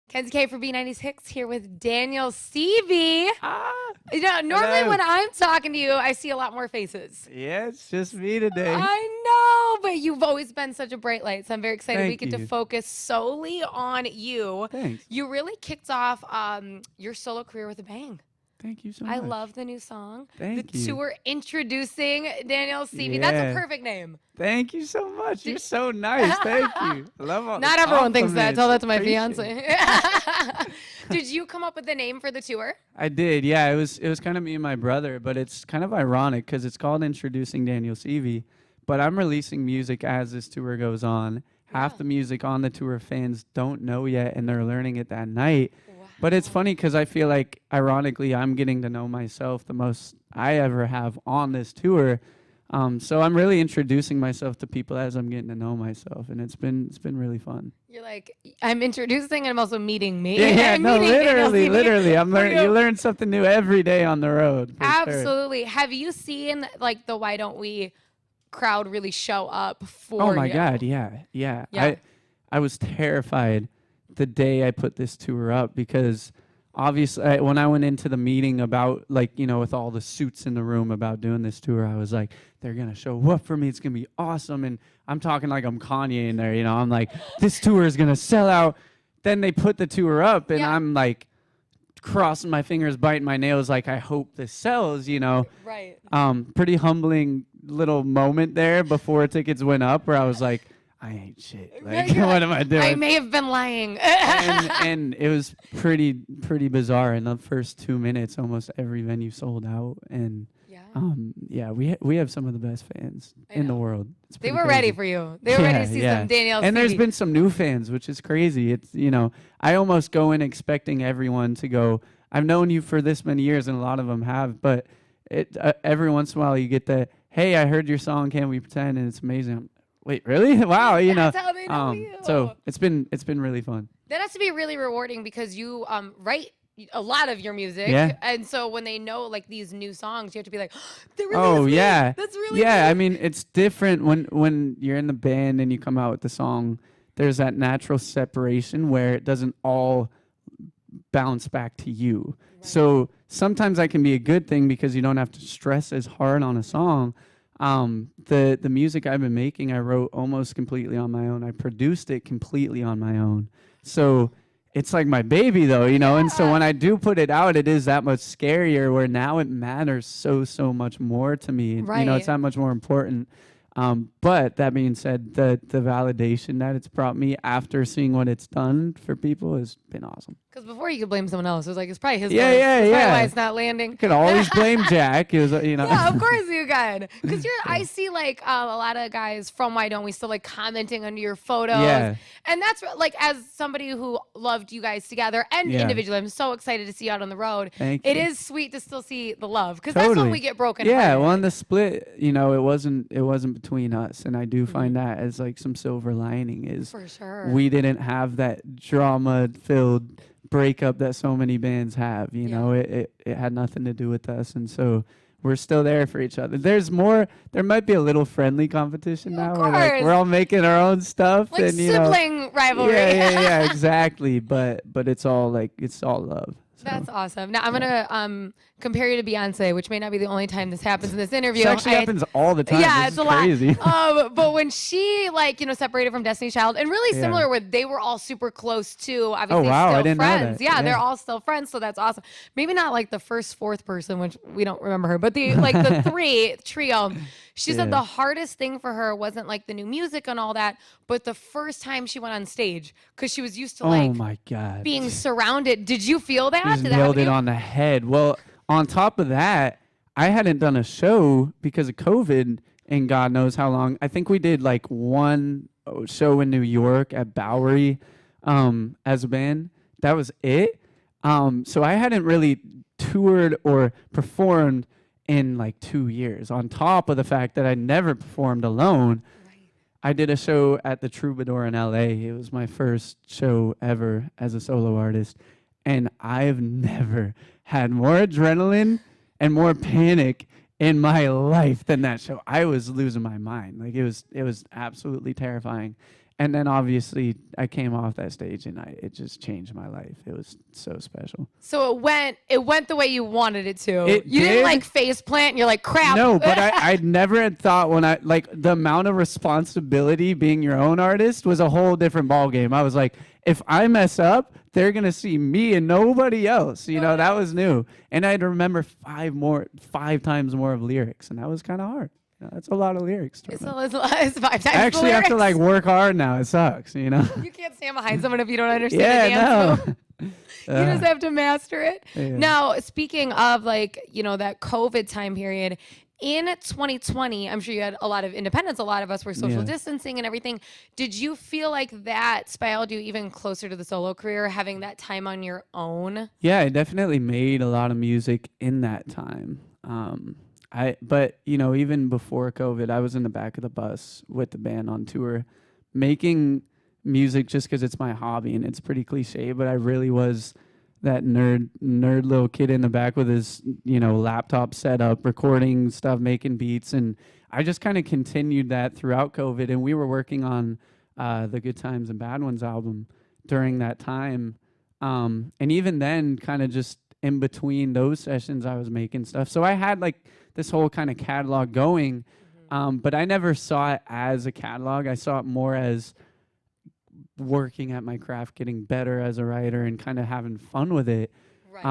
Kenzie K for B96 here with Daniel Seavey. Ah, Normally hello. when I'm talking to you, I see a lot more faces. Yeah, it's just me today. I know, but you've always been such a bright light, so I'm very excited we Thank get to you. focus solely on you. Thanks. You really kicked off your solo career with a bang. Thank you so I much. love the new song. Thank the you. tour introducing Daniel Seavey. That's a Yeah. perfect name. Thank you so much. You're so nice. Thank you. I love all Not the everyone thinks that. compliments. Tell that to my Appreciate it. fiance. Did you come up with the name for the tour? I did. Yeah, it was kind of me and my brother, but it's kind of ironic because it's called Introducing Daniel Seavey, but I'm releasing music as this tour goes on. Half the music on the tour fans don't know yet, and they're learning it that night. But it's funny because I feel like, ironically, I'm getting to know myself the most I ever have on this tour. So I'm really introducing myself to people as I'm getting to know myself, and it's been really fun. You're like, I'm introducing and I'm also meeting me. Yeah, I'm no, meeting Daniel literally, Seavey. literally. I'm For learning. you. You learn something new every day on the road. For sure. Absolutely. Have you seen like the Why Don't We crowd really show up for Oh my you? God, yeah. Yeah. I was terrified the day I put this tour up because obviously when I went into the meeting about with all the suits in the room about doing this tour, I was like, they're gonna show up for me. It's gonna be awesome. And I'm talking like I'm Kanye in there. I'm like, this tour is gonna sell out. Then they put the tour up, and Yeah. I'm like crossing my fingers, biting my nails, like I hope this sells. Right. Pretty humbling little moment there before tickets went up where I was like, I ain't shit. Like, You're what like, am I doing? I may have been lying. and it was pretty bizarre. In the first 2 minutes, almost every venue sold out. And Yeah. we have some of the best fans I in the know. world. It's They pretty were ready crazy. for you. They were ready to see some Daniel And there's Seavey. been some new fans, which is crazy. It's I almost go in expecting everyone to go, I've known you for this many years, and a lot of them have, but every once in a while you get the, hey, I heard your song, Can We Pretend? And it's amazing. Wait, really? Wow, That's how they know you. So it's been really fun. That has to be really rewarding because you write a lot of your music. Yeah. And so when they know like these new songs, you have to be like, they're really Oh yeah, That's really yeah. me. I mean, it's different when you're in the band and you come out with the song. There's that natural separation where it doesn't all bounce back to you. Right. So sometimes that can be a good thing because you don't have to stress as hard on a song. The music I've been making, I wrote almost completely on my own. I produced it completely on my own. So it's like my baby though, and so when I do put it out, it is that much scarier where now it matters so much more to me. Right. It's that much more important. But that being said, the validation that it's brought me after seeing what it's done for people has been awesome. Because before you could blame someone else. It was like, it's probably his Yeah, voice. yeah, That's probably yeah. why it's not landing. Could always blame Jack. It was, Yeah, of course you can. Because I see like a lot of guys from Why Don't We still like commenting under your photos. Yeah. And that's like, as somebody who loved you guys together and Yeah. individually, I'm so excited to see you out on the road. Thank It you. is sweet to still see the love. Because that's when Totally. we get broken. Yeah, hearted. well, on the split, it wasn't between us, and I do find that as like some silver lining is For sure. we didn't have that drama-filled breakup that so many bands have. It had nothing to do with us, and so we're still there for each other. There might be a little friendly competition now. Of Where, like, course. we're all making our own stuff, Like and sibling rivalry. yeah, exactly. But it's all love. So. That's awesome. Now I'm gonna compare you to Beyonce, which may not be the only time this happens in this interview. This actually happens all the time. Yeah, This it's is a crazy. lot. But when she separated from Destiny's Child, and really Yeah. similar, where they were all super close too. Obviously, Oh, wow, still I didn't know friends. that. Yeah, they're Yeah. all still friends, so that's awesome. Maybe not like the fourth person, which we don't remember her, but the three trio. She said Yeah. the hardest thing for her wasn't like the new music and all that, but the first time she went on stage because she was used to Oh my God. being surrounded. Did you feel that? You just Did that nailed happen it to you? on the head. Well, on top of that, I hadn't done a show because of COVID in God knows how long. I think we did like one show in New York at Bowery as a band. That was it. So I hadn't really toured or performed in like 2 years. On top of the fact that I never performed alone. I did a show at the Troubadour in LA. It was my first show ever as a solo artist. And I've never had more adrenaline and more panic in my life than that show. I was losing my mind. Like it was absolutely terrifying. And then obviously I came off that stage and it just changed my life. It was so special. So it went the way you wanted it to. You did. didn't like face plant and you're like, crap. No, but I never had thought when I like the amount of responsibility being your own artist was a whole different ballgame. I was like, if I mess up, they're gonna see me and nobody else. You know, that was new. And I had to remember 5 times more of lyrics, and that was kind of hard. That's a lot of lyrics. It's 5 times I actually have to like work hard now. It sucks, you know. You can't stand behind someone if you don't understand the dance move. You just have to master it. Yeah. Now, speaking of like, that COVID time period, in 2020, I'm sure you had a lot of independence. A lot of us were social distancing and everything. Did you feel like that spiraled you even closer to the solo career, having that time on your own? Yeah, I definitely made a lot of music in that time. But even before COVID, I was in the back of the bus with the band on tour, making music just because it's my hobby, and it's pretty cliche, but I really was that nerd little kid in the back with his laptop set up, recording stuff, making beats, and I just kind of continued that throughout COVID. And we were working on the Good Times and Bad Ones album during that time, and even then, kind of just in between those sessions, I was making stuff. So I had like this whole kind of catalog going, but I never saw it as a catalog. I saw it more as working at my craft, getting better as a writer, and kind of having fun with it. Right.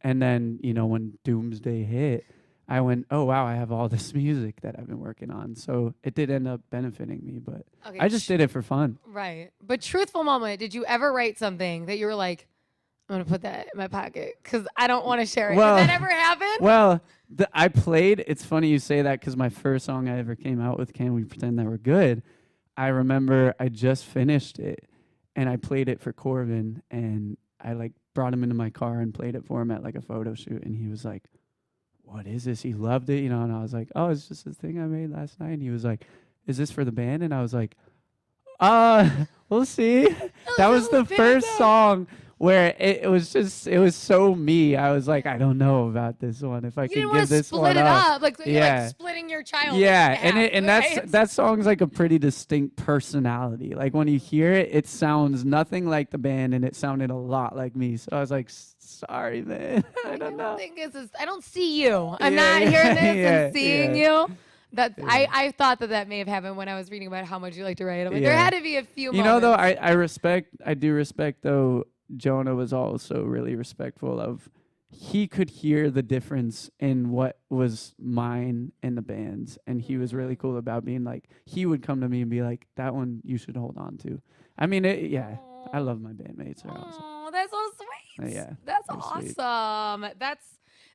And then, when Doomsday hit, I went, oh, wow, I have all this music that I've been working on. So it did end up benefiting me, but I just did it for fun. Right. But truthful moment, did you ever write something that you were like, I'm going to put that in my pocket because I don't want to share it? Well, did that ever happen? Well, I played, it's funny you say that because my first song I ever came out with, Can We Pretend That We're Good? I remember I just finished it and I played it for Corbin, and I like brought him into my car and played it for him at like a photo shoot, and he was like, what is this? He loved it, and I was like, oh, it's just this thing I made last night. And he was like, is this for the band? And I was like, we'll see. That was the first song where it was so me. I was like, I don't know about this one. If I can give this one split it up. up, like you're like splitting your child. Yeah, in half, and right? that song's like a pretty distinct personality. Like when you hear it, it sounds nothing like the band, and it sounded a lot like me. So I was like, sorry, man. I don't know. I don't see you. I'm not hearing this and seeing you. I thought that may have happened when I was reading about how much you like to write. I'm like, there had to be a few moments. Though, I do respect, though, Jonah was also really respectful of, he could hear the difference in what was mine and the band's, and he was really cool about being like, he would come to me and be like, that one you should hold on to. I mean, I love my bandmates. They're awesome. Oh, that's so sweet. Yeah, that's awesome. Sweet.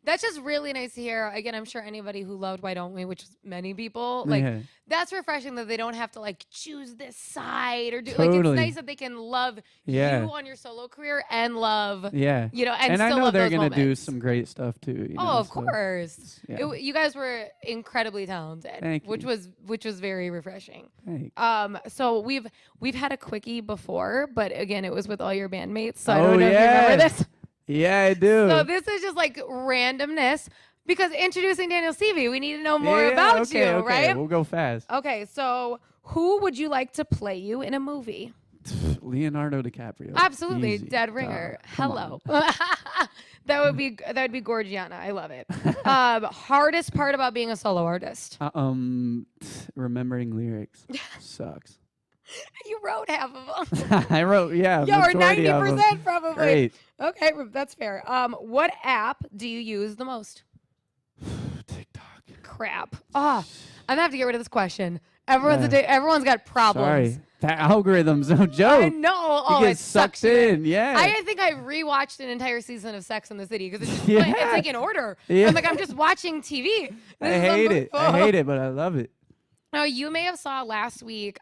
That's just really nice to hear. Again, I'm sure anybody who loved Why Don't We, which is many people, like that's refreshing that they don't have to like choose this side or do like, it's nice that they can love you on your solo career and love and still I know love they're those gonna moments. do some great stuff too. Of course. You guys were incredibly talented, Thank which you. was very refreshing. Thanks. So we've had a quickie before, but again, it was with all your bandmates. So I don't know if you remember this. Yeah, I do. So this is just like randomness because introducing Daniel Seavey, we need to know more about you, right? We'll go fast. Okay, so who would you like to play you in a movie? Leonardo DiCaprio. Absolutely, Easy. Dead Ringer. Come Hello. that would be Gorgiana. I love it. Hardest part about being a solo artist? Remembering lyrics sucks. You wrote half of them. I wrote, or 90% probably. Great. Okay, that's fair. What app do you use the most? TikTok. Crap. I'm gonna have to get rid of this question. Everyone's got problems. Sorry. That algorithm's no joke. I know. You get sucked in. Yeah. I think I rewatched an entire season of Sex in the City because it's just it's like in order. Yeah. I'm like, I'm just watching TV. I hate it, but I love it. Now, you may have saw last week,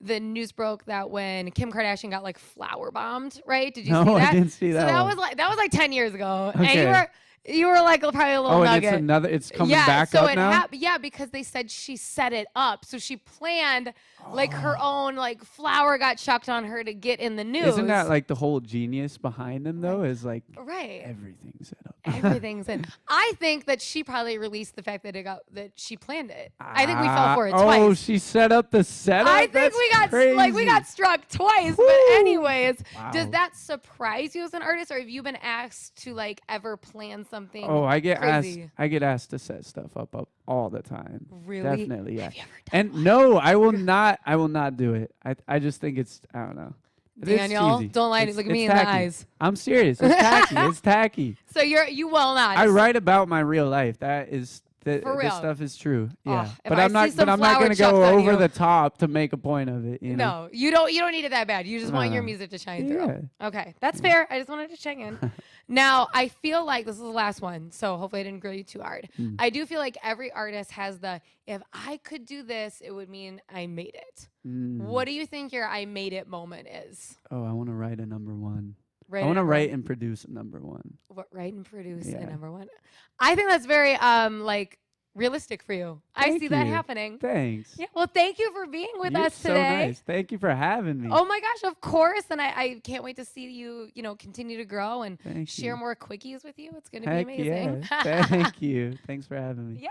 the news broke that when Kim Kardashian got like flower bombed, right? Did you see that? No, I didn't see that. So that was like 10 years ago. Okay. And you were like probably a little nugget. It's coming back up now? Because they said she set it up. So she planned like her own like flower got chucked on her to get in the news. Isn't that like the whole genius behind them though? Is like right. everything set up. Everything's in. I think that she probably released the fact that that she planned it. I think we fell for it twice. Oh, she set up the setup. I think That's we got crazy. we got struck twice. Woo! But anyways, Wow. does that surprise you as an artist, or have you been asked to like ever plan something? Oh, I get crazy? asked. I get asked to set stuff up all the time. Really? Definitely, yeah. Have you ever done And one? no, I will not. I will not do it. I just think it's. I don't know. Daniel, It's cheesy. don't lie. It's- Look at me it's in the tacky. eyes. I'm serious. It's tacky. It's tacky. So you will not. I write about my real life. That is. For This real? stuff is true. Oh, Yeah, if but I I'm not. see some But I'm not flower gonna chucked go on over you- the top to make a point of it. You know? No, you don't. You don't need it that bad. You just want your Uh, music to shine through. yeah. Okay, that's fair. I just wanted to check in. Now, I feel like this is the last one, so hopefully I didn't grill you too hard. I do feel like every artist has the if I could do this, it would mean I made it. What do you think your I made it moment is? Oh, I want to write a number one. Right. I want to write and produce a number one. Write and produce Yeah. a number one. I think that's very like realistic for you. I Thank see that you. happening. Thanks. Yeah. Well, thank you for being with You're us so today. nice. Thank you for having me. Oh my gosh, of course. And I can't wait to see you, continue to grow and Thank share you. more quickies with you. It's going to Heck be amazing. yeah. Thank you. Thanks for having me. Yeah.